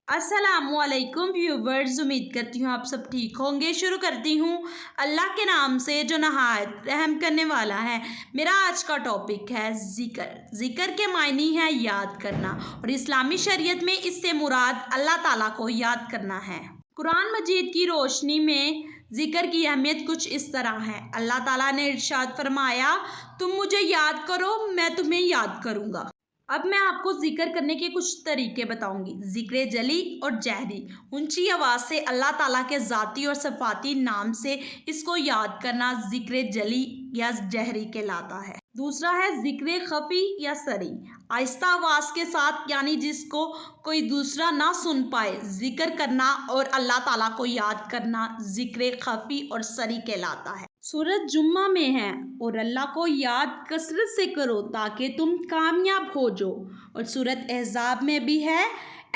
अस्सलामुअलैकुम व्यूवर्स, उम्मीद करती हूँ आप सब ठीक होंगे। शुरू करती हूँ अल्लाह के नाम से जो नहायत रहम करने वाला है। मेरा आज का टॉपिक है ज़िक्र। ज़िक्र के मायने है याद करना, और इस्लामी शरीयत में इससे मुराद अल्लाह ताला को याद करना है। कुरान मजीद की रोशनी में ज़िक्र की अहमियत कुछ इस तरह है। अल्लाह ताला ने इरशाद फरमाया, तुम मुझे याद करो, मैं तुम्हें याद करूँगा। अब मैं आपको जिक्र करने के कुछ तरीके बताऊंगी। जिक्र जली और जहरी, ऊंची आवाज़ से अल्लाह ताला के ज़ाती और सफ़ाती नाम से इसको याद करना जिक्र जली या जहरी कहलाता है। दूसरा है जिक्र खफ़ी या सरी, आहिस्ता आवाज़ के साथ, यानी जिसको कोई दूसरा ना सुन पाए, जिक्र करना और अल्लाह ताला को याद करना जिक्र खफ़ी और सरी कहलाता है। सूरत जुम्मा में है, और अल्लाह को याद कसरत से करो ताकि तुम कामयाब हो जाओ। और सूरत अहज़ाब में भी है,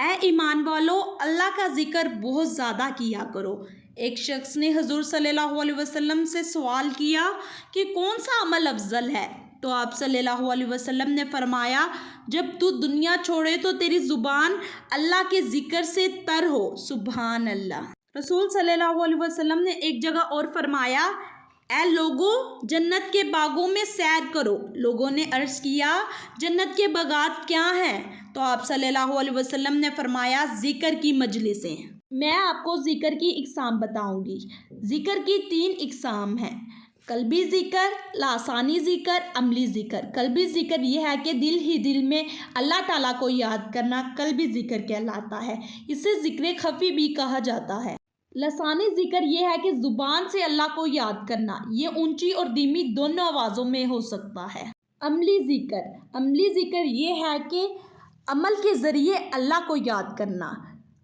ए ईमान वालो, अल्लाह का जिक्र बहुत ज़्यादा किया करो। एक शख्स ने हजूर सल्लल्लाहु अलैहि वसल्लम से सवाल किया कि कौन सा अमल अफजल है, तो आप सल्लल्लाहु अलैहि वसल्लम ने फरमाया, जब तू दुनिया छोड़े तो तेरी ज़ुबान अल्लाह के जिक्र से तर हो। सुभान अल्लाह। रसूल सल्लल्लाहु अलैहि वसल्लम ने एक जगह और फरमाया, ऐ लोगों, जन्नत के बागों में सैर करो। लोगों ने अर्ज़ किया, जन्नत के बागात क्या हैं? तो आप सल्लल्लाहु अलैहि वसल्लम ने फरमाया, ज़िक्र की मजलिसें। मैं आपको ज़िक्र की इक़साम बताऊंगी। ज़िक्र की 3 इक़साम हैं, कल्बी ज़िक्र, लासानी ज़िक्र, अमली ज़िक्र। कल्बी ज़िक्र ये है कि दिल ही दिल में अल्लाह ताला को याद करना कल्बी ज़िक्र कहलाता है। इसे ज़िक्र खफ़ी भी कहा जाता है। लसानी ज़िक्र ये है कि ज़ुबान से अल्लाह को याद करना, ये ऊंची और धीमी दोनों आवाज़ों में हो सकता है। अमली ज़िक्र ये है कि अमल के ज़रिए अल्लाह को याद करना,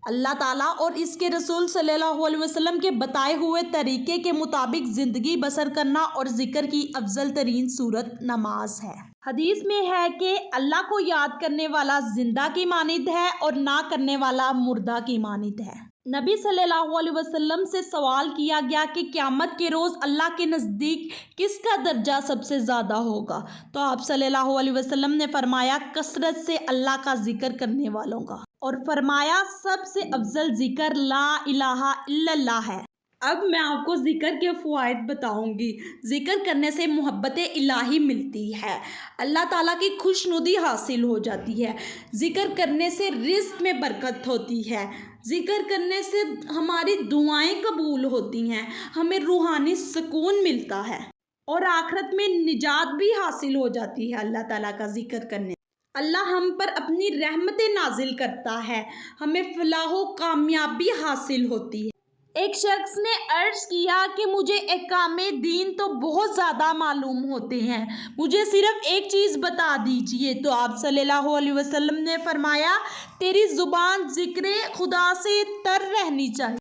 अल्लाह ताला और इसके रसूल सल्लल्लाहु अलैहि वसल्लम के बताए हुए तरीके के मुताबिक ज़िंदगी बसर करना। और ज़िक्र की अफजल तरीन सूरत नमाज है। हदीस में है कि अल्लाह को याद करने वाला जिंदा की मानिंद है और ना करने वाला मुर्दा की मानिंद है। नबी सल्लल्लाहु अलैहि वसल्लम से सवाल किया गया कि क़यामत के रोज़ अल्लाह के नज़दीक किसका दर्जा सबसे ज़्यादा होगा, तो आप सल्लल्लाहु अलैहि वसल्लम ने फरमाया, कसरत से अल्लाह का जिक्र करने वालों का। और फरमाया, सबसे अफजल जिक्र ला इलाहा इल्लल्लाह है। अब मैं आपको ज़िक्र के फ़वाइद बताऊंगी। ज़िक्र करने से मोहब्बत इलाही मिलती है, अल्लाह ताला की खुशनुदी हासिल हो जाती है। ज़िक्र करने से रिज़्क़ में बरकत होती है। ज़िक्र करने से हमारी दुआएं कबूल होती हैं, हमें रूहानी सुकून मिलता है, और आखिरत में निजात भी हासिल हो जाती है अल्लाह ताला का ज़िक्र करने। अल्लाह हम पर अपनी रहमतें नाजिल करता है, हमें फलाहो कामयाबी हासिल होती है। एक शख्स ने अर्ज़ किया कि मुझे एहकामे दीन तो बहुत ज़्यादा मालूम होते हैं, मुझे सिर्फ़ एक चीज़ बता दीजिए। तो आप सल्लल्लाहु अलैहि वसल्लम ने फरमाया, तेरी ज़ुबान ज़िक्र खुदा से तर रहनी चाहिए।